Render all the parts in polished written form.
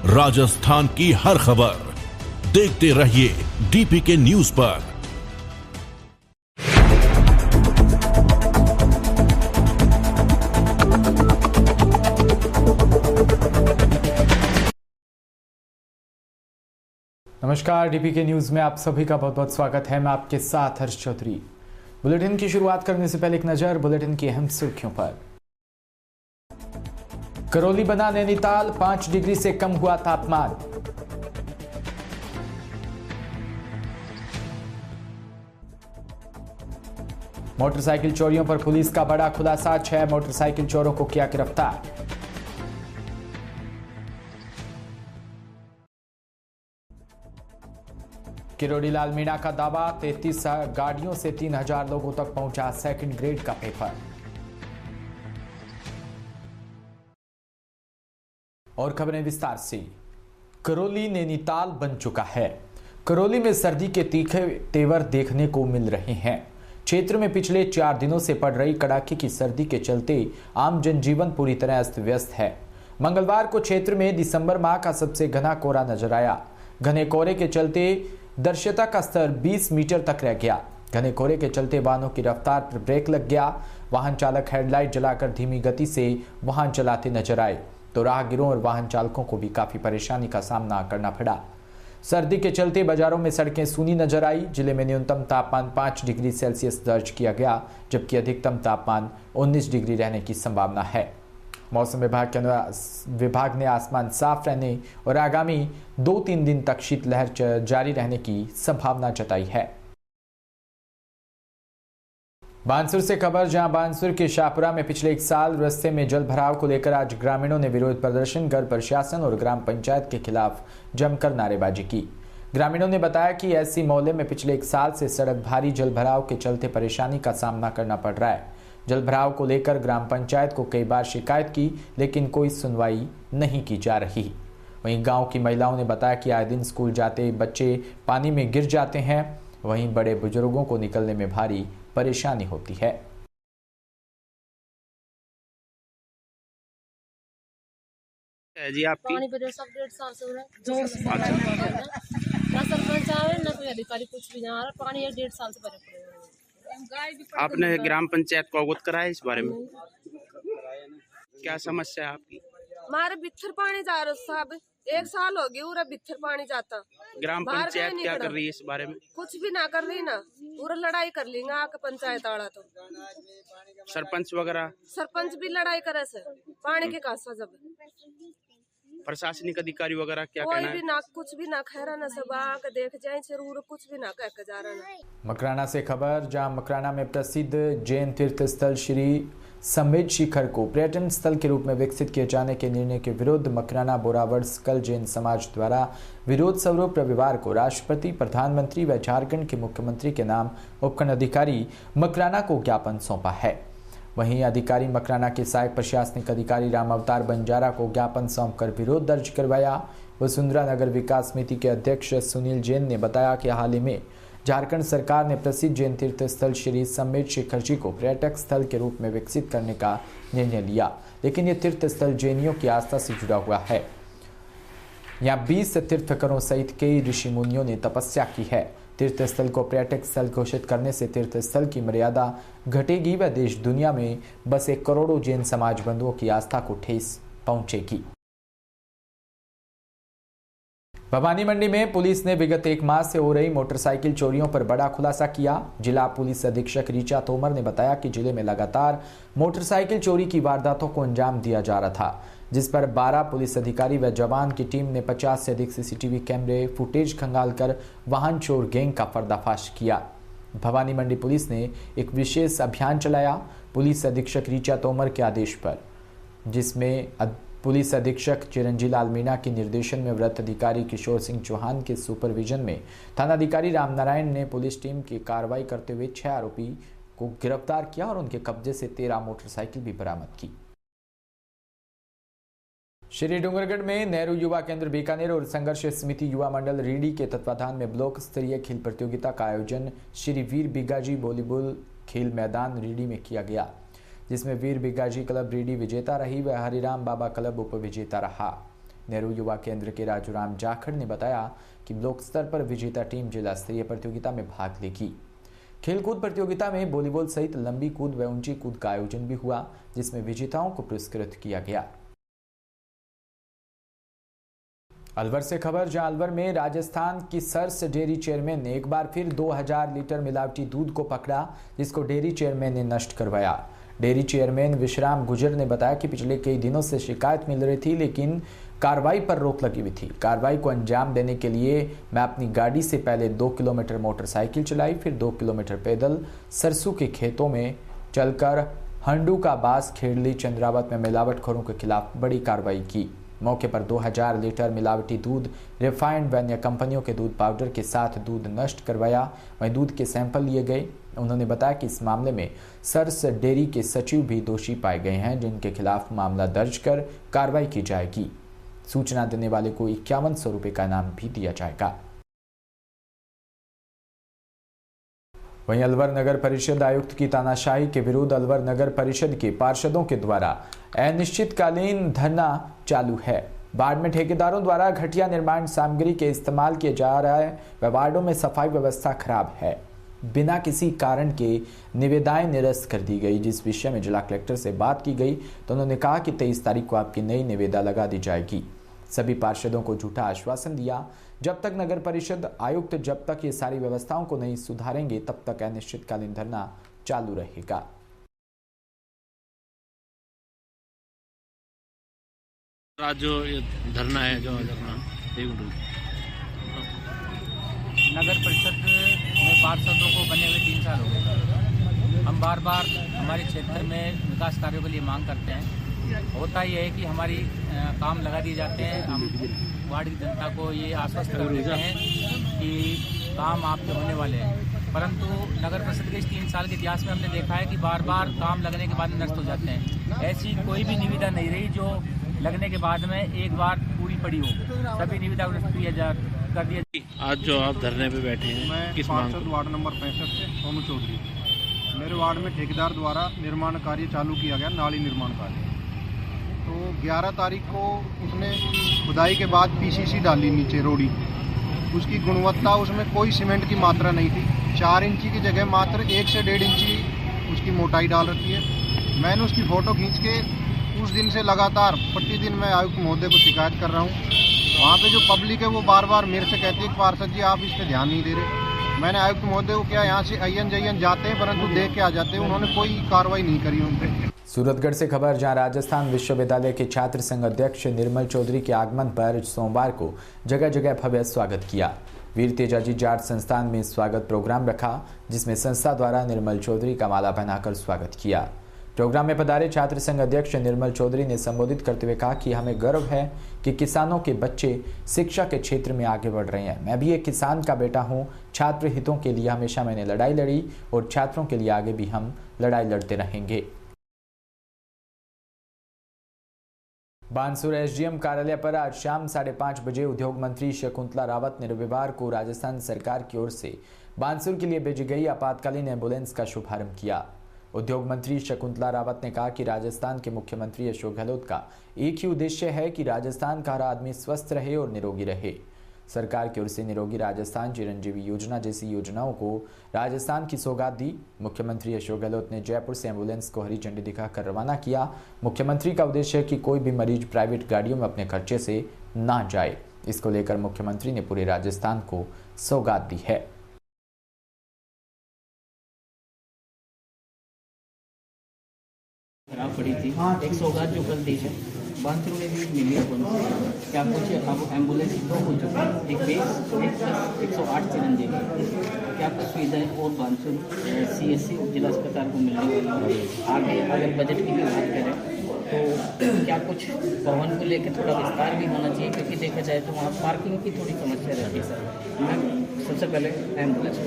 राजस्थान की हर खबर देखते रहिए डीपीके न्यूज पर। नमस्कार, डीपीके न्यूज में आप सभी का बहुत बहुत स्वागत है। मैं आपके साथ हर्ष चौधरी। बुलेटिन की शुरुआत करने से पहले एक नजर बुलेटिन की अहम सुर्खियों पर। करौली बना नैनीताल, 5 डिग्री से कम हुआ तापमान। मोटरसाइकिल चोरियों पर पुलिस का बड़ा खुलासा, 6 मोटरसाइकिल चोरों को किया गिरफ्तार। किरोड़ी लाल मीणा का दावा, 33 गाड़ियों से 3000 लोगों तक पहुंचा सेकंड ग्रेड का पेपर। और खबरें विस्तार से। करौली नैनीताल बन चुका है। करौली में सर्दी के तीखे तेवर देखने को मिल रहे हैं। क्षेत्र में पिछले 4 दिनों से पड़ रही कड़ाके की सर्दी के चलते आम जनजीवन पूरी तरह अस्त व्यस्त है। मंगलवार को क्षेत्र में दिसंबर माह का सबसे घना कोहरा नजर आया। घने कोहरे के चलते दृश्यता का स्तर 20 मीटर तक रह गया। घने कोहरे के चलते वाहनों की रफ्तार पर ब्रेक लग गया। वाहन चालक हेडलाइट जलाकर धीमी गति से वाहन चलाते नजर आए तो राहगीरों और वाहन चालकों को भी काफी परेशानी का सामना करना पड़ा। सर्दी के चलते बाजारों में सड़कें सूनी नजर आई। जिले में न्यूनतम तापमान 5 डिग्री सेल्सियस दर्ज किया गया, जबकि अधिकतम तापमान 19 डिग्री रहने की संभावना है। मौसम विभाग ने आसमान साफ रहने और आगामी 2-3 दिन तक शीतलहर जारी रहने की संभावना जताई है। बानसूर से खबर, जहां बानसूर के शाहपुरा में पिछले 1 साल रास्ते में जल भराव को लेकर आज ग्रामीणों ने विरोध प्रदर्शन कर प्रशासन और ग्राम पंचायत के खिलाफ जमकर नारेबाजी की। ग्रामीणों ने बताया कि ऐसी मोहल्ले में पिछले 1 साल से सड़क भारी जल भराव के चलते परेशानी का सामना करना पड़ रहा है। जल भराव को लेकर ग्राम पंचायत को कई बार शिकायत की, लेकिन कोई सुनवाई नहीं की जा रही। वहीं गांव की महिलाओं ने बताया कि आए दिन स्कूल जाते बच्चे पानी में गिर जाते हैं। वहीं बड़े बुजुर्गों को निकलने में भारी परेशानी होती है। जी आपकी पानी पे सब 1.5 साल से हो रहा है। ना सरपंच आवे ना कोई अधिकारी, कुछ भी ना आ रहा। पानी 1.5 साल से भरे पड़े हैं। आपने ग्राम पंचायत को अवगत कराया इस बारे में? क्या समस्या है आपकी? हमारे बित्थर पानी जा रहा साहब, 1 साल हो गया पूरा बित्थर पानी जाता। ग्राम पंचायत क्या कर रही है इस बारे में? कुछ भी ना कर रही ना, पूरा लड़ाई कर लेंगे आके पंचायत वाला। तो सरपंच वगैरह? सरपंच भी लड़ाई करे से पानी के कासा। जब प्रशासनिक अधिकारी वगैरह क्या कोई कहना भी है? ना कुछ भी ना खैरा ना, सब आके देख जाए जरूर, कुछ भी ना कह के जा रहा ना। मकराना से खबर, जहां मकराना में प्रसिद्ध जैन तीर्थ स्थल श्री समेत शिखर को पर्यटन स्थल के रूप में विकसित किए जाने के निर्णय के विरुद्ध मकराना बोरावड़ सकल जैन समाज द्वारा विरोध स्वरूप रविवार को राष्ट्रपति, प्रधानमंत्री व झारखंड के मुख्यमंत्री के नाम उपखंड अधिकारी मकराना को ज्ञापन सौंपा है। वहीं अधिकारी मकराना के सहायक प्रशासनिक अधिकारी राम अवतार बंजारा को ज्ञापन सौंपकर विरोध दर्ज करवाया। वसुंधरा नगर विकास समिति के अध्यक्ष सुनील जैन ने बताया कि हाल ही में झारखंड सरकार ने प्रसिद्ध जैन तीर्थ स्थल श्री समेत शिखर जी को पर्यटक स्थल के रूप में विकसित करने का निर्णय लिया, लेकिन यह तीर्थ स्थल जैनियों की आस्था से जुड़ा हुआ है। यहाँ 20 तीर्थकरों सहित कई ऋषि मुनियों ने तपस्या की है। तीर्थ स्थल को पर्यटक स्थल घोषित करने से तीर्थ स्थल की मर्यादा घटेगी व देश दुनिया में बसे करोड़ों जैन समाज बंधुओं की आस्था को ठेस पहुंचेगी। भवानी मंडी में पुलिस ने विगत 1 माह से हो रही मोटरसाइकिल चोरियों पर बड़ा खुलासा किया। जिला पुलिस अधीक्षक ऋचा तोमर ने बताया कि जिले में लगातार मोटरसाइकिल चोरी की वारदातों को अंजाम दिया जा रहा था, जिस पर 12 पुलिस अधिकारी व जवान की टीम ने 50 से अधिक सीसीटीवी कैमरे फुटेज खंगालकर वाहन चोर गैंग का पर्दाफाश किया। भवानी मंडी पुलिस ने एक विशेष अभियान चलाया। पुलिस अधीक्षक ऋचा तोमर के आदेश पर, जिसमें पुलिस अधीक्षक चिरंजीव लाल मीणा के निर्देशन में वृत्त अधिकारी किशोर सिंह चौहान के सुपरविजन में थानाधिकारी रामनारायण ने पुलिस टीम की कार्रवाई करते हुए 6 आरोपी को गिरफ्तार किया और उनके कब्जे से 13 मोटरसाइकिल भी बरामद की। श्री डूंगरगढ़ में नेहरू युवा केंद्र बीकानेर और संघर्ष समिति युवा मंडल रीडी के तत्वाधान में ब्लॉक स्तरीय खेल प्रतियोगिता का आयोजन श्री वीर बिगाजी वॉलीबॉल खेल मैदान रीडी में किया गया, जिसमें वीर बिगाजी क्लब रीडी विजेता रही व हरिराम बाबा क्लब उप विजेता रहा। नेहरू युवा केंद्र के राजूराम जाखड़ ने बताया कि ब्लॉक स्तर पर विजेता टीम जिला स्तरीय प्रतियोगिता में भाग लेगी। खेलकूद प्रतियोगिता में वॉलीबॉल सहित लंबी कूद व ऊंची कूद का आयोजन भी हुआ, जिसमें विजेताओं को पुरस्कृत किया गया। अलवर से खबर, जहां अलवर में राजस्थान की सर्स डेयरी चेयरमैन ने एक बार फिर 2000 लीटर मिलावटी दूध को पकड़ा, जिसको डेयरी चेयरमैन ने नष्ट करवाया। डेयरी चेयरमैन विश्राम गुजर ने बताया कि पिछले कई दिनों से शिकायत मिल रही थी, लेकिन कार्रवाई पर रोक लगी हुई थी। कार्रवाई को अंजाम देने के लिए मैं अपनी गाड़ी से पहले 2 किलोमीटर मोटरसाइकिल चलाई, फिर 2 किलोमीटर पैदल सरसों के खेतों में चलकर हंडू का बास, खेड़ली, चंद्रावत में मिलावटखोरों के खिलाफ बड़ी कार्रवाई की। मौके पर 2000 लीटर मिलावटी दूध, रिफाइंड व अन्य कंपनियों के दूध पाउडर के साथ दूध नष्ट करवाया। वहीं दूध के सैंपल लिए गए। उन्होंने बताया कि इस मामले में सर्स डेयरी के सचिव भी दोषी पाए गए हैं, जिनके खिलाफ मामला दर्ज कर कार्रवाई की जाएगी। सूचना देने वाले को 5100 रुपये का इनाम भी दिया जाएगा। वहीं अलवर नगर परिषद आयुक्त की तानाशाही के विरुद्ध अलवर नगर परिषद के पार्षदों के द्वारा अनिश्चितकालीन धरना चालू है। वार्ड में ठेकेदारों द्वारा घटिया निर्माण सामग्री के इस्तेमाल किए जा रहा है व वार्डों में सफाई व्यवस्था खराब है। बिना किसी कारण के निविदाएं निरस्त कर दी गई। जिस विषय में जिला कलेक्टर से बात की गई तो उन्होंने कहा कि 23 तारीख को आपकी नई निविदा लगा दी जाएगी। सभी पार्षदों को झूठा आश्वासन दिया। जब तक नगर परिषद आयुक्त जब तक ये सारी व्यवस्थाओं को नहीं सुधारेंगे तब तक अनिश्चितकालीन धरना चालू रहेगा। आज जो धरना है, जो धरना नगर परिषद में पार्षदों को बने हुए 3 साल हो गए। हम बार बार हमारे क्षेत्र में विकास कार्यों के लिए मांग करते हैं। होता यह है कि हमारी काम लगा दिए जाते हैं। हम वार्ड की जनता को ये आश्वस्त कर देते हैं कि काम आपके होने वाले हैं, परंतु नगर परिषद के इस 3 साल के इतिहास में हमने देखा है कि बार बार काम लगने के बाद नष्ट हो जाते हैं। ऐसी कोई भी निविदा नहीं रही जो लगने के बाद में एक बार पूरी पड़ी हो। सभी निविदा को नष्ट कर दिया। आज जो आप धरने पे बैठे हैं, मैं किस मांग? पार्षद वार्ड नंबर 65 से सोनू चौधरी। मेरे वार्ड में ठेकेदार द्वारा निर्माण कार्य चालू किया गया, नाली निर्माण कार्य। तो 11 तारीख को उसने खुदाई के बाद पीसीसी डाली नीचे रोड़ी। उसकी गुणवत्ता, उसमें कोई सीमेंट की मात्रा नहीं थी। 4 इंची की जगह मात्र 1 से 1.5 इंची उसकी मोटाई डाल रखी है। मैंने उसकी फ़ोटो खींच के उस दिन से लगातार प्रतिदिन मैं आयुक्त महोदय को शिकायत कर रहा हूँ। वहाँ पे जो पब्लिक है वो बार बार मेरे से कहती है कि पार्षद जी आप इस पर ध्यान नहीं दे रहे। मैंने आयुक्त महोदय को किया, यहाँ से अयन जयन जाते हैं परंतु देख के आ जाते हैं। उन्होंने कोई कार्रवाई नहीं करी उन पर। सूरतगढ़ से खबर, जहां राजस्थान विश्वविद्यालय के छात्र संघ अध्यक्ष निर्मल चौधरी के आगमन पर सोमवार को जगह जगह भव्य स्वागत किया। वीर तेजाजी जाट संस्थान में स्वागत प्रोग्राम रखा, जिसमें संस्था द्वारा निर्मल चौधरी का माला पहनाकर स्वागत किया। प्रोग्राम में पधारे छात्र संघ अध्यक्ष निर्मल चौधरी ने संबोधित करते हुए कहा कि हमें गर्व है कि किसानों के बच्चे शिक्षा के क्षेत्र में आगे बढ़ रहे हैं। मैं भी एक किसान का बेटा हूं। छात्र हितों के लिए हमेशा मैंने लड़ाई लड़ी और छात्रों के लिए आगे भी हम लड़ाई लड़ते रहेंगे। बानसूर एसडीएम कार्यालय पर आज शाम 5:30 बजे उद्योग मंत्री शकुंतला रावत ने रविवार को राजस्थान सरकार की ओर से बानसूर के लिए भेजी गई आपातकालीन एम्बुलेंस का शुभारंभ किया। उद्योग मंत्री शकुंतला रावत ने कहा कि राजस्थान के मुख्यमंत्री अशोक गहलोत का एक ही उद्देश्य है कि राजस्थान का हर आदमी स्वस्थ रहे और निरोगी रहे। सरकार की ओर से निरोगी राजस्थान चिरंजीवी योजना जैसी योजनाओं को राजस्थान की सौगात दी। मुख्यमंत्री अशोक गहलोत ने जयपुर से एम्बुलेंस को हरी झंडी दिखाकर रवाना किया। मुख्यमंत्री का उद्देश्य है कि कोई भी मरीज प्राइवेट गाड़ियों में अपने खर्चे से ना जाए। इसको लेकर मुख्यमंत्री ने पूरे राजस्थान को सौगात दी है। खराब पड़ी थी, एक सौगात जो कल दी है बानसूर में भी मिली है। क्या कुछ अब एम्बुलेंस 2 हो चुकी है, एक बेस, एक 108 चिरंजीवी। क्या कुछ सुविधाएं और बानसूर CSC जिला अस्पताल को मिलने वाली है। आगे अगर बजट की भी बात करें तो क्या कुछ भवन को लेकर थोड़ा विस्तार भी होना चाहिए, क्योंकि देखा जाए तो वहाँ पार्किंग की थोड़ी समस्या रहती है। सर मैं सबसे पहले एम्बुलेंस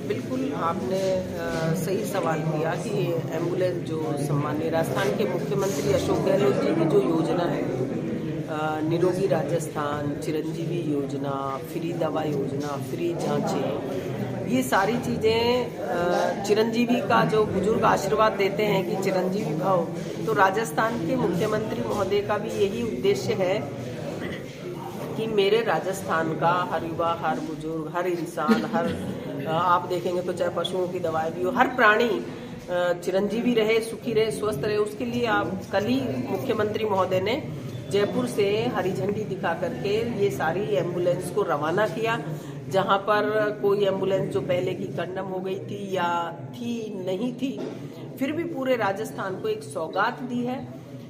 बिल्कुल आपने सही सवाल किया कि एम्बुलेंस जो सम्मानीय राजस्थान के मुख्यमंत्री अशोक गहलोत जी की जो योजना है, निरोगी राजस्थान, चिरंजीवी योजना, फ्री दवा योजना, फ्री जांचें, ये सारी चीज़ें चिरंजीवी का जो बुजुर्ग आशीर्वाद देते हैं कि चिरंजीवी भव, तो राजस्थान के मुख्यमंत्री महोदय का भी यही उद्देश्य है कि मेरे राजस्थान का हर युवा, हर बुजुर्ग, हर इंसान, हर आप देखेंगे तो चाहे पशुओं की दवाई भी हो, हर प्राणी चिरंजीवी रहे, सुखी रहे, स्वस्थ रहे। उसके लिए आप कल ही मुख्यमंत्री महोदय ने जयपुर से हरी झंडी दिखा करके ये सारी एम्बुलेंस को रवाना किया। जहां पर कोई एम्बुलेंस जो पहले की कंडम हो गई थी या थी नहीं थी, फिर भी पूरे राजस्थान को एक सौगात दी है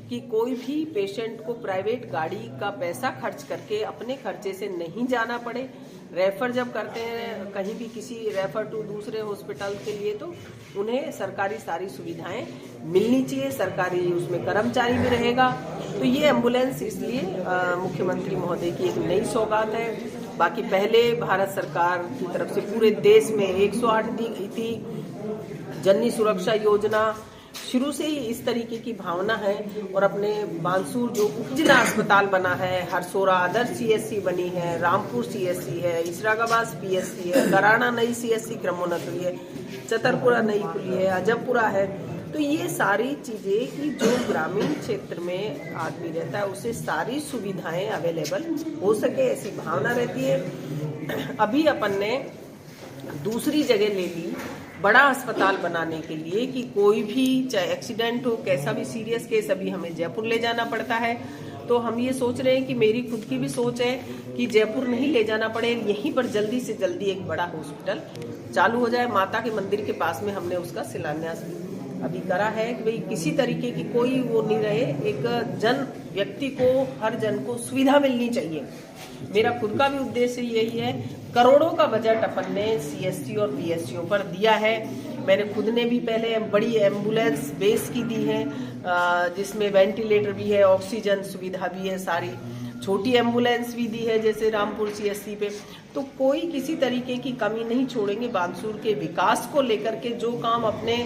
कि कोई भी पेशेंट को प्राइवेट गाड़ी का पैसा खर्च करके अपने खर्चे से नहीं जाना पड़े। रेफर जब करते हैं कहीं भी किसी रेफर टू दूसरे हॉस्पिटल के लिए, तो उन्हें सरकारी सारी सुविधाएं मिलनी चाहिए, सरकारी उसमें कर्मचारी भी रहेगा। तो ये एम्बुलेंस इसलिए मुख्यमंत्री महोदय की एक नई सौगात है। बाकी पहले भारत सरकार की तरफ से पूरे देश में 108 दी गई थी। जननी सुरक्षा योजना शुरू से ही इस तरीके की भावना है। और अपने बांसुर जो उपजिला अस्पताल बना है, हरसोरा आदर्श सीएससी बनी है, रामपुर सीएससी है, इसरागाबाद पीएससी है, कराना नई सीएससी क्रमोन्नत हुई है, चतरपुरा नई खुली है, अजबपुरा है। तो ये सारी चीजें कि जो ग्रामीण क्षेत्र में आदमी रहता है उसे सारी सुविधाएं अवेलेबल हो सके, ऐसी भावना रहती है। अभी अपन ने दूसरी जगह ले ली बड़ा अस्पताल बनाने के लिए कि कोई भी चाहे एक्सीडेंट हो, कैसा भी सीरियस केस, अभी हमें जयपुर ले जाना पड़ता है। तो हम ये सोच रहे हैं कि मेरी खुद की भी सोच है कि जयपुर नहीं ले जाना पड़े, यहीं पर जल्दी से जल्दी एक बड़ा हॉस्पिटल चालू हो जाए। माता के मंदिर के पास में हमने उसका शिलान्यास अभी करा है कि भाई किसी तरीके की कोई वो नहीं रहे, एक जन व्यक्ति को, हर जन को सुविधा मिलनी चाहिए। मेरा खुद का भी उद्देश्य यही है। करोड़ों का बजट अपन ने सीएससी और पीएससीओ पर दिया है। मैंने खुद ने भी पहले बड़ी एम्बुलेंस बेस की दी है, जिसमें वेंटिलेटर भी है, ऑक्सीजन सुविधा भी है, सारी छोटी एम्बुलेंस भी दी है जैसे रामपुर सीएससी पे। तो कोई किसी तरीके की कमी नहीं छोड़ेंगे। बांसुर के विकास को लेकर के जो काम अपने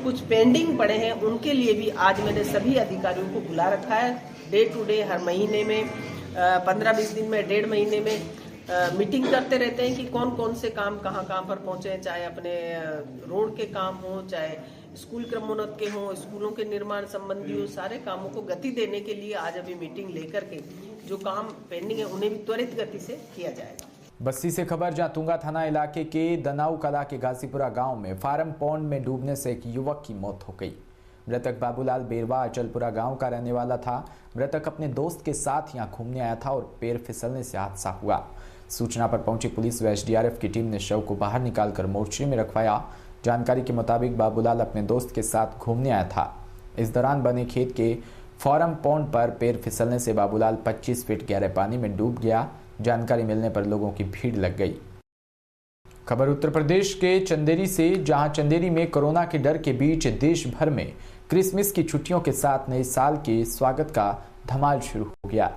कुछ पेंडिंग पड़े हैं उनके लिए भी आज मैंने सभी अधिकारियों को बुला रखा है। डे टू डे हर महीने में 15-20 दिन में, 1.5 महीने में मीटिंग करते रहते हैं कि कौन कौन से काम कहाँ पर पहुंचे, चाहे अपने रोड के काम हो, चाहे स्कूल क्रमोन्नत के हों, स्कूलों के निर्माण संबंधी हो, सारे कामों को गति देने के लिए आज अभी मीटिंग लेकर के जो काम पेंडिंग है उन्हें भी त्वरित गति से किया जाएगा। बस्ती से खबर, जहां तुंगा थाना इलाके के दनाऊ कला के गाजीपुरा गांव में फार्म पॉन्ड में डूबने से एक युवक की मौत हो गई। मृतक बाबूलाल बेरवा अचलपुरा गांव का रहने वाला था। मृतक अपने दोस्त के साथ यहां घूमने आया था और पैर फिसलने से हादसा हुआ। सूचना पर पहुंची पुलिस व एसडीआरएफ की टीम ने शव को बाहर निकालकर मोर्चरी में रखवाया। जानकारी के मुताबिक बाबूलाल अपने दोस्त के साथ घूमने आया था। इस दौरान बने खेत के फार्म पॉन्ड पर पैर फिसलने से बाबूलाल 25 फीट गहरे पानी में डूब गया। जानकारी मिलने पर लोगों की भीड़ लग गई। खबर उत्तर प्रदेश के चंदेरी से, जहां चंदेरी में कोरोना के डर के बीच देश भर में क्रिसमस की छुट्टियों के साथ नए साल के स्वागत का धमाल शुरू हो गया।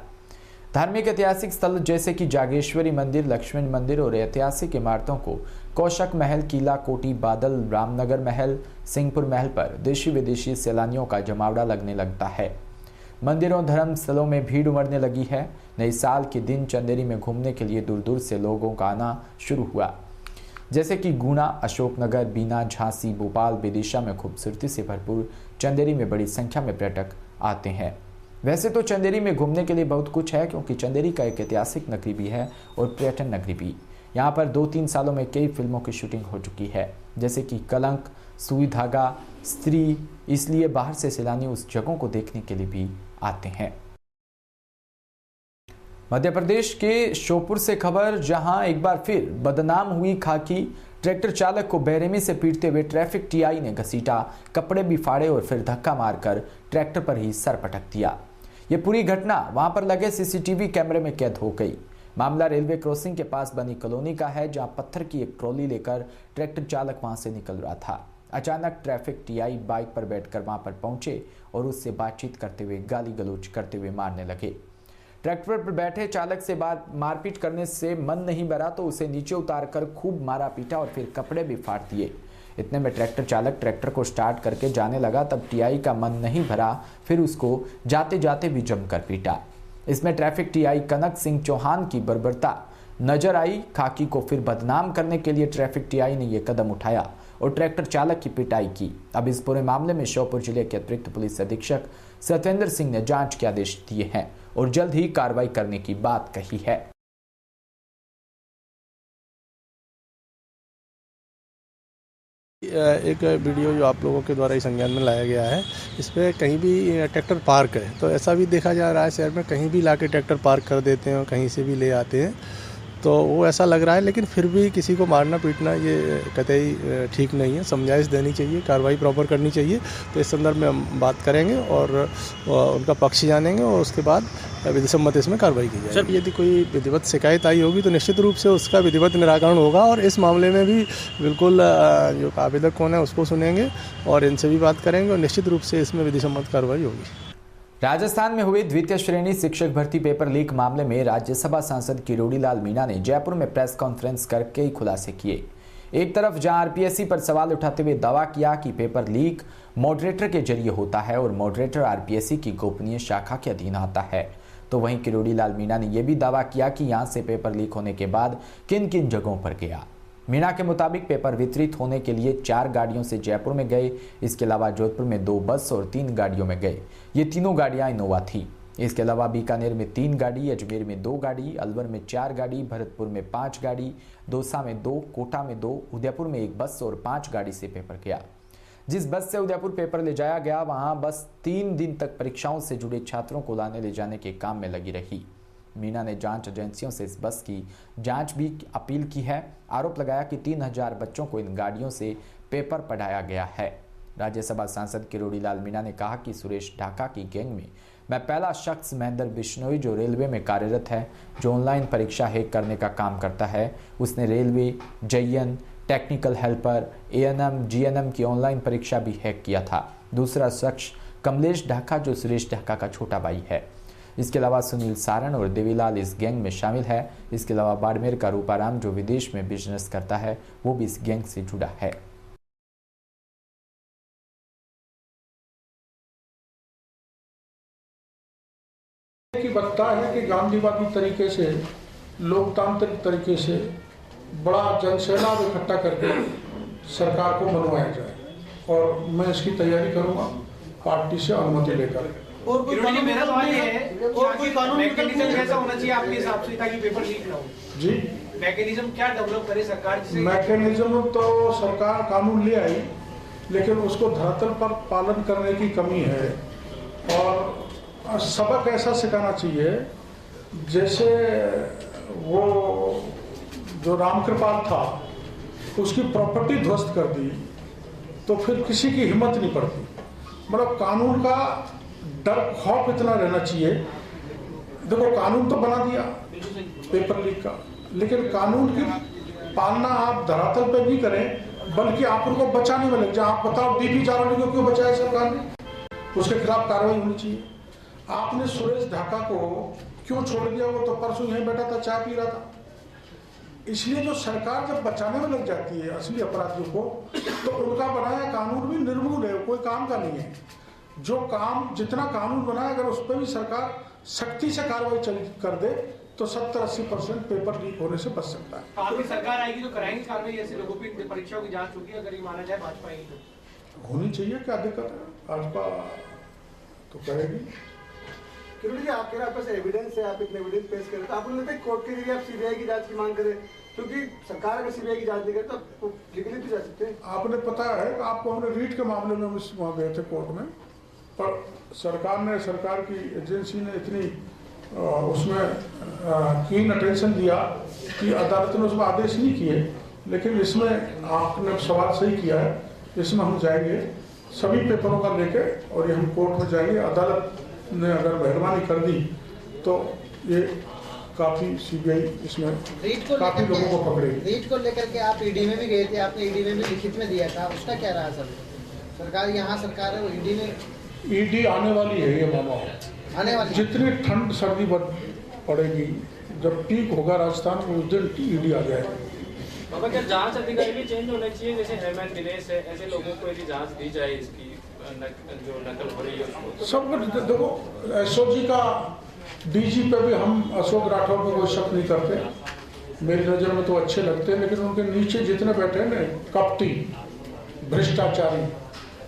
धार्मिक ऐतिहासिक स्थल जैसे कि जागेश्वरी मंदिर, लक्ष्मण मंदिर और ऐतिहासिक इमारतों को कौशक महल, किला कोटी, बादल, रामनगर महल, सिंहपुर महल पर देशी विदेशी सैलानियों का जमावड़ा लगने लगता है। मंदिरों, धर्म स्थलों में भीड़ उमड़ने लगी है। नए साल के दिन चंदेरी में घूमने के लिए दूर दूर से लोगों का आना शुरू हुआ, जैसे कि गुना, अशोकनगर, बीना, झांसी, भोपाल, विदिशा में खूबसूरती से भरपूर चंदेरी में बड़ी संख्या में पर्यटक आते हैं। वैसे तो चंदेरी में घूमने के लिए बहुत कुछ है, क्योंकि चंदेरी का एक ऐतिहासिक नगरी भी है और पर्यटन नगरी भी। यहाँ पर 2-3 सालों में कई फिल्मों की शूटिंग हो चुकी है, जैसे कि कलंक, सुई धागा, स्त्री। इसलिए बाहर से सैलानी उस जगहों को देखने के लिए भी आते हैं। मध्य प्रदेश के श्योपुर से खबर, जहां एक बार फिर बदनाम हुई खाकी। ट्रैक्टर चालक को बेरहमी से पीटते हुए ट्रैफिक टीआई ने घसीटा, कपड़े भी फाड़े और फिर धक्का मारकर ट्रैक्टर पर ही सर पटक दिया। ये पूरी घटना वहां पर लगे सीसीटीवी कैमरे में कैद हो गई। मामला रेलवे क्रॉसिंग के पास बनी कॉलोनी का है, जहां पत्थर की एक ट्रॉली लेकर ट्रैक्टर चालक वहां से निकल रहा था। अचानक ट्रैफिक टीआई बाइक पर बैठकर वहां पर पहुंचे और उससे बातचीत करते हुए, गाली गलौज करते हुए मारने लगे। ट्रैक्टर पर बैठे चालक से मारपीट करने से मन नहीं भरा तो उसे नीचे उतारकर खूब मारा पीटा और फिर कपड़े भी फाड़ दिए। इतने में ट्रैक्टर चालक ट्रैक्टर को स्टार्ट करके जाने लगा, तब टीआई का मन नहीं भरा, फिर उसको जाते जाते भी जमकर पीटा। इसमें ट्रैफिक टीआई कनक सिंह चौहान की बर्बरता नजर आई। खाकी को फिर बदनाम करने के लिए ट्रैफिक टीआई ने यह कदम उठाया और ट्रैक्टर चालक की पिटाई की। अब इस पूरे मामले में श्योपुर जिले के अतिरिक्त पुलिस अधीक्षक सत्येंद्र सिंह ने जांच के आदेश दिए हैं और जल्द ही कार्रवाई करने की बात कही है। एक वीडियो जो आप लोगों के द्वारा ही संज्ञान में लाया गया है, इस पर कहीं भी ट्रैक्टर पार्क है, तो ऐसा भी देखा जा रहा है शहर में, कहीं भी लाके ट्रैक्टर पार्क कर देते हैं और कहीं से भी ले आते हैं, तो वो ऐसा लग रहा है। लेकिन फिर भी किसी को मारना पीटना ये कतई ठीक नहीं है, समझाइश देनी चाहिए, कार्रवाई प्रॉपर करनी चाहिए। तो इस संदर्भ में हम बात करेंगे और उनका पक्ष जानेंगे और उसके बाद विधि सम्मत इसमें कार्रवाई की जाएगी। यदि कोई विधिवत शिकायत आई होगी तो निश्चित रूप से उसका विधिवत निराकरण होगा और इस मामले में भी बिल्कुल जो आवेदक कौन है उसको सुनेंगे और इनसे भी बात करेंगे और निश्चित रूप से इसमें विधि सम्मत कार्रवाई होगी। राजस्थान में हुए द्वितीय श्रेणी शिक्षक भर्ती पेपर लीक मामले में राज्यसभा सांसद किरोड़ी लाल मीणा ने जयपुर में प्रेस कॉन्फ्रेंस कर कई खुलासे किए। एक तरफ जहां आरपीएससी पर सवाल उठाते हुए दावा किया कि पेपर लीक मॉडरेटर के जरिए होता है और मॉडरेटर आरपीएससी की गोपनीय शाखा के अधीन आता है, तो वहीं किरोड़ी लाल मीणा ने यह भी दावा किया कि यहां से पेपर लीक होने के बाद किन किन जगहों पर गया। मीणा के मुताबिक पेपर वितरित होने के लिए 4 गाड़ियों से जयपुर में गए। इसके अलावा जोधपुर में 2 बस और 3 गाड़ियों में गए। ये तीनों गाड़ियां इनोवा थी। इसके अलावा बीकानेर में 3 गाड़ी, अजमेर में 2 गाड़ी, अलवर में 4 गाड़ी, भरतपुर में 5 गाड़ी, दौसा में 2, कोटा में 2, उदयपुर में 1 बस और 5 गाड़ी से पेपर गया। जिस बस से उदयपुर पेपर ले जाया गया वहां बस 3 दिन तक परीक्षाओं से जुड़े छात्रों को लाने ले जाने के काम में लगी रही। मीणा ने जांच एजेंसियों से इस बस की जांच भी अपील की है। आरोप लगाया कि 3000 बच्चों को इन गाड़ियों से पेपर पढ़ाया गया है। राज्यसभा सांसद किरोड़ी लाल मीणा ने कहा कि सुरेश ढाका की गैंग में मैं पहला शख्स महेंद्र बिश्नोई जो रेलवे में कार्यरत है, जो ऑनलाइन परीक्षा हैक करने का काम करता है। उसने railway, JN, technical helper, ANM, GNM की ऑनलाइन परीक्षा भी हैक किया था। दूसरा शख्स कमलेश ढाका जो सुरेश ढाका का छोटा भाई है। इसके अलावा सुनील सारण और देवीलाल इस गैंग में शामिल है। इसके अलावा बाड़मेर का रूपाराम जो विदेश में बिजनेस करता है वो भी इस गैंग से जुड़ा है। की बता है कि गांधीवादी तरीके से, लोकतांत्रिक तरीके से बड़ा जनसेना इकट्ठा करके सरकार को बनवाया जाए और मैं इसकी तैयारी करूंगा पार्टी से अनुमति लेकर। और कोई कानून मेरा सवाल ये है और कोई कानून मैकेनिज्म ऐसा होना चाहिए आपके हिसाब से ताकि पेपर लीक ना हो। जी, मैकेनिज्म क्या डेवलप करे सरकार? मैकेनिज्म तो सरकार कानून ले आई लेकिन उसको धरातल पर पालन करने की कमी है और सबक ऐसा सिखाना चाहिए जैसे वो जो रामकृपाल था उसकी प्रॉपर्टी ध्वस्त कर दी तो फिर किसी की हिम्मत नहीं पड़ती। मतलब कानून का डर खौफ इतना रहना चाहिए। देखो कानून तो बना दिया पेपर लीक का, लेकिन कानून की पालना आप धरातल पे नहीं करें बल्कि आप उनको बचाने में लग जाए। आप बताओ DP जारौली को क्यों बचाया सरकार ने? उसके खिलाफ कार्रवाई होनी चाहिए। आपने सुरेश ढाका को क्यों छोड़ दिया? वो तो परसों यहीं बैठा था, चाय पी रहा था। इसलिए जो सरकार जब बचाने में लग जाती है असली अपराधियों को तो उनका बनाया कानून भी निर्मूल है, कोई काम का नहीं है। जो काम जितना कानून बनाया अगर उस पर भी सरकार सख्ती से कार्रवाई कर दे तो 70-80% पेपर लीक होने से बच सकता है। आपकी सरकार आएगी तो कराएंगे कार्रवाई? ऐसे लोगों की परीक्षाओं की जांच होगी अगर ये माना जाए भाजपा आएगी तो? होनी चाहिए, क्या दिक्कत है? भाजपा तो करेगी। किरण जी, आपके पास एविडेंस है, आप एक एविडेंस पेश करें तो आपको लगता है कोर्ट के जरिए आप CBI की जांच की मांग करें? क्योंकि सरकार अगर CBI की जांच नहीं करे तो लीगली भी जा सकते हैं। आपने पता है आपको हमने रीट के मामले में वहाँ गए थे कोर्ट में, पर सरकार की एजेंसी ने इतनी उसमें कीन अटेंशन दिया कि अदालत ने उसमें आदेश नहीं किए। लेकिन इसमें आपने सवाल सही किया है, इसमें हम जाएंगे सभी पेपरों का लेके और ये हम कोर्ट में जाएंगे। अदालत ने अगर मेहरबानी कर दी तो ये काफी CBI इसमें काफी लोगों को पकड़ेगी। रीट को लेकर के आप ED में भी गए थे, आपने ED में भी लिखित में दिया था, उसका क्या रहा? सर सरकार यहाँ सरकार है वो ED आने वाली है, ये मानो आने वाली। जितनी ठंड सर्दी पड़ेगी जब पीक होगा राजस्थान में उस दिन ED आ जाएगा। बाबा क्या जांच अधिकारी भी चेंज होने चाहिए? जैसे हेमंत दिनेश है, ऐसे लोगों को यदि जांच दी जाए इसकी जो नकल हो रही है उसको सब कुछ देखो। SOG का DG पे भी हम अशोक राठौर पर कोई शक नहीं करते मेरी नज़र में तो अच्छे लगते हैं, लेकिन उनके नीचे जितने बैठे हैं ना कपटी भ्रष्टाचारी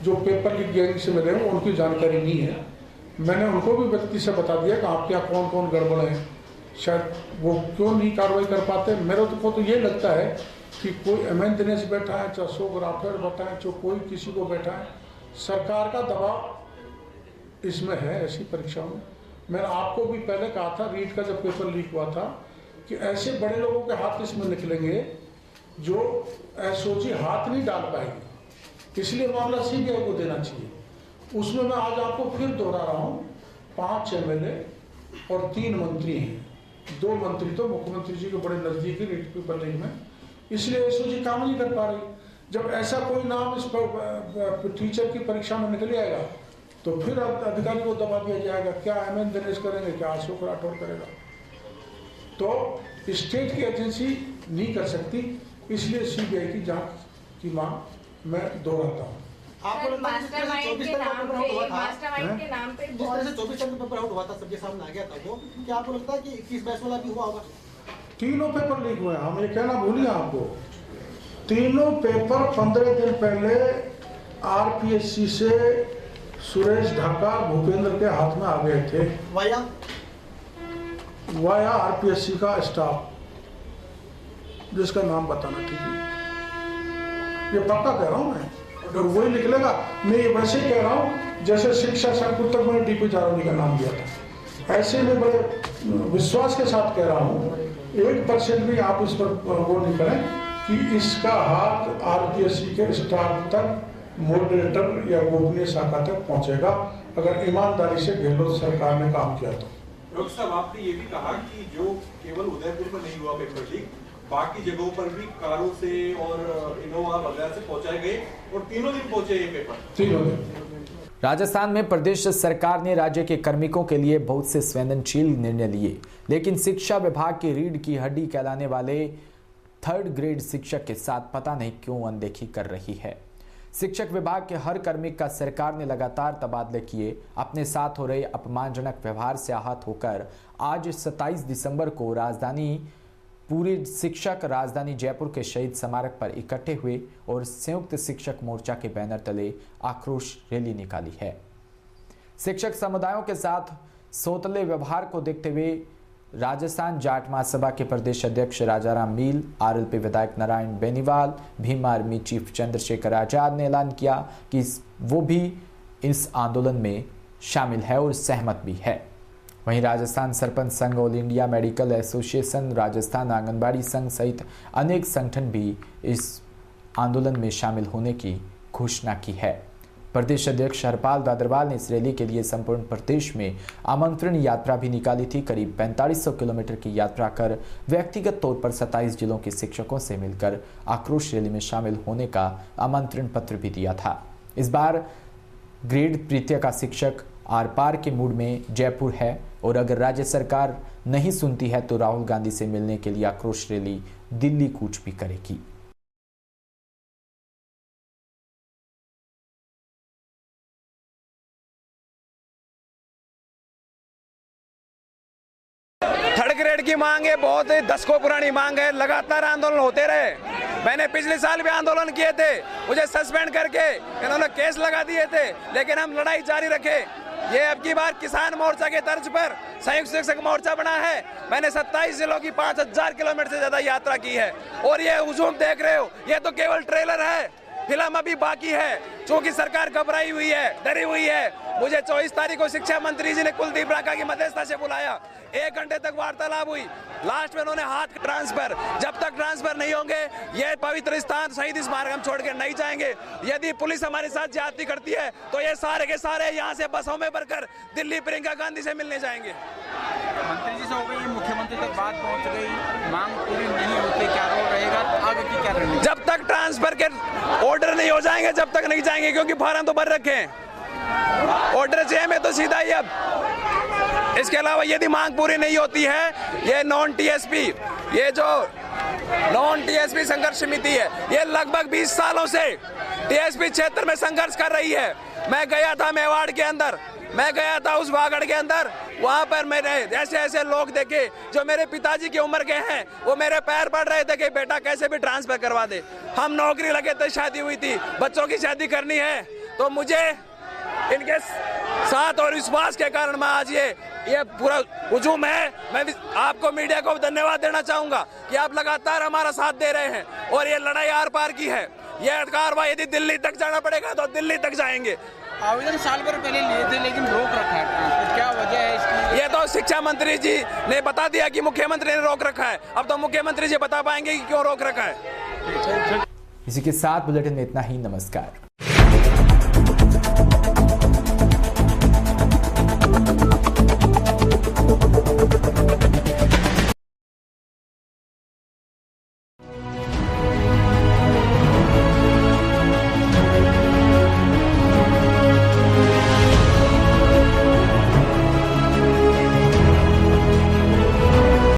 जो पेपर लीक गैंग से मिले हैं उनकी जानकारी नहीं है। मैंने उनको भी व्यक्ति से बता दिया कि आपके यहाँ कौन कौन गड़बड़ है, शायद वो क्यों नहीं कार्रवाई कर पाते। मेरे को तो ये लगता है कि कोई एमएन दिनेश बैठा है, चाहे सोग्राफर बैठा है, जो कोई किसी को बैठा है, सरकार का दबाव इसमें है ऐसी परीक्षाओं में। मैंने आपको भी पहले कहा था, रीट का जब पेपर लीक हुआ था, कि ऐसे बड़े लोगों के हाथ इसमें निकलेंगे जो एसओजी हाथ नहीं डाल पाएगी, इसलिए मामला सीबीआई को देना चाहिए। उसमें मैं आज आपको फिर दोहरा रहा हूँ, 5 एमएलए और 3 मंत्री हैं। 2 मंत्री तो मुख्यमंत्री जी के बड़े नजदीकी रीट पेपर लीक में, इसलिए एसओजी काम नहीं कर पा रही। जब ऐसा कोई नाम इस टीचर की परीक्षा में निकल आएगा तो फिर अधिकारी को दबा दिया जाएगा। क्या एमएन दिनेश करेंगे, क्या अशोक राठौर करेगा? तो स्टेट की एजेंसी नहीं कर सकती, इसलिए सीबीआई की जांच की मांग मैं दोहराता हूँ। आपको मास्टरमाइंड के नाम पे जिस तरह से 24 चंद्र पेपर आउट हुआ था, सबके सामने आ गया था वो, क्या आपको लगता है कि 21-22 वाला भी हुआ होगा? 3 पेपर लीक हुए। हम ये कहना भूलिए आपको, 3 पेपर 15 दिन पहले आरपीएससी से सुरेश ढाका भूपेंद्र के हाथ में आ गए थे, वाया आरपीएससी का स्टाफ, जिसका नाम बताना ठीक है, ये पक्का कह रहा हूं मैं, और वही निकलेगा। मैं ये वैसे कह रहा हूं जैसे शिक्षा संकुल तक मैंने डीपी झारोनी का नाम दिया था, ऐसे में बड़े विश्वास के साथ कह रहा हूं, 1% भी आप इस पर वो नहीं करें कि इसका हाथ आरपीएससी के स्टाफ तक, मॉडरेटर या गोपनीय शाखा तक पहुंचेगा, अगर ईमानदारी से गहलोत सरकार ने काम किया तो। डॉक्टर साहब, आपने ये भी कहा कि जो केवल उदयपुर में नहीं हुआ पेपर लीक, बाकी जगहों पर भी कारों से और इनोवा वगैरह से पहुंचाए गए और 3 दिन पहुंचे ये पेपर। 3 दिन। राजस्थान में प्रदेश सरकार ने राज्य के कार्मिकों के लिए बहुत से संवेदनशील निर्णय लिए, लेकिन शिक्षा विभाग की रीढ़ की हड्डी कहलाने वाले 3rd ग्रेड शिक्षक के साथ पता नहीं क्यों अनदेखी कर रही है। शिक्षक विभाग के हर कार्मिक का सरकार ने लगातार तबादले किए। अपने साथ हो रहे अपमानजनक व्यवहार से आहत होकर आज 27 दिसंबर को पूरे शिक्षक राजधानी जयपुर के शहीद स्मारक पर इकट्ठे हुए और संयुक्त शिक्षक मोर्चा के बैनर तले आक्रोश रैली निकाली है। शिक्षक समुदायों के साथ सौतले व्यवहार को देखते हुए राजस्थान जाट महासभा के प्रदेश अध्यक्ष राजाराम मील, आरएलपी विधायक नारायण बेनीवाल, भीम आर्मी चीफ चंद्रशेखर आजाद ने ऐलान किया कि वो भी इस आंदोलन में शामिल है और सहमत भी है। वहीं राजस्थान सरपंच संघ, all India medical association, Rajasthan anganwadi संघ सहित अनेक संगठन भी इस आंदोलन में शामिल होने की घोषणा की है। प्रदेश अध्यक्ष हरपाल दादरवाल ने इस रैली के लिए संपूर्ण प्रदेश में आमंत्रण यात्रा भी निकाली थी। करीब 4500 किलोमीटर की यात्रा कर व्यक्तिगत तौर पर 27 जिलों के शिक्षकों से मिलकर आक्रोश रैली में शामिल होने का आमंत्रण पत्र भी दिया था। इस बार ग्रेड तृतीय का शिक्षक आर पार के मूड में जयपुर है और अगर राज्य सरकार नहीं सुनती है तो राहुल गांधी से मिलने के लिए आक्रोश रैली दिल्ली कूच भी करेगी। थर्ड ग्रेड की मांग है, बहुत 10 को पुरानी मांग है, लगातार आंदोलन होते रहे। मैंने पिछले साल भी आंदोलन किए थे, मुझे सस्पेंड करके इन्होंने केस लगा दिए थे, लेकिन हम लड़ाई जारी रखे। ये अब की बार किसान मोर्चा के तर्ज पर संयुक्त शिक्षक मोर्चा बना है। मैंने 27 जिलों की 5000 किलोमीटर से ज्यादा यात्रा की है और ये हुजूम देख रहे हो, ये तो केवल ट्रेलर है, फिल्म अभी बाकी है। क्योंकि सरकार घबराई हुई है, डरी हुई है। मुझे 24 तारीख को शिक्षा मंत्री जी ने कुलदीप राठौर की मध्यस्थता से बुलाया, 1 घंटे तक वार्तालाप हुई। लास्ट में उन्होंने हाथ ट्रांसफर, जब तक ट्रांसफर नहीं होंगे ये पवित्र स्थान शहीद स्मारक हम छोड़ के नहीं जाएंगे। यदि पुलिस हमारे साथ ज्यादती करती है तो ये सारे के सारे यहाँ से बसों में भरकर दिल्ली प्रियंका गांधी से मिलने जाएंगे। मंत्री जी से हो गई, मुख्यमंत्री तक बात पहुंच गई, मांग पूरी नहीं होती, क्या रोल रहेगा, आगे की क्या रणनीति? जब तक ट्रांसफर के ऑर्डर नहीं हो जाएंगे जब तक नहीं जाएंगे, क्योंकि फार्म तो भर रखे हैं। ऑर्डर चाहिए में तो सीधा ही अब। इसके अलावा यदि मांग पूरी नहीं होती है, ये नॉन टीएसपी, ये जो नॉन टीएसपी संघर्ष समिति है, ये लगभग 20 सालों से टीएसपी क्षेत्र में संघर्ष कर रही है। मैं गया था मेवाड़ के अंदर, मैं गया था उस वागड़ के अंदर, वहाँ पर मैंने ऐसे ऐसे लोग देखे जो मेरे पिताजी की उम्र के हैं, वो मेरे पैर पड़ रहे थे कि बेटा कैसे भी ट्रांसफर करवा दे। हम नौकरी लगे थे, शादी हुई थी, बच्चों की शादी करनी है, तो मुझे इनके साथ और विश्वास के कारण मैं आज ये पूरा हुजूम है। मैं आपको मीडिया को धन्यवाद देना चाहूंगा कि आप लगातार हमारा साथ दे रहे हैं और ये लड़ाई आर पार की है। ये कार्रवाई यदि दिल्ली तक जाना पड़ेगा तो दिल्ली तक जाएंगे। आवेदन साल भर पहले लिए थे लेकिन रोक रखा है ट्रांसपोर्ट, क्या वजह है इसकी? ये तो शिक्षा मंत्री जी ने बता दिया कि मुख्यमंत्री ने रोक रखा है, अब तो मुख्यमंत्री जी बता पाएंगे कि क्यों रोक रखा है। इसी के साथ बुलेटिन में इतना ही। नमस्कार।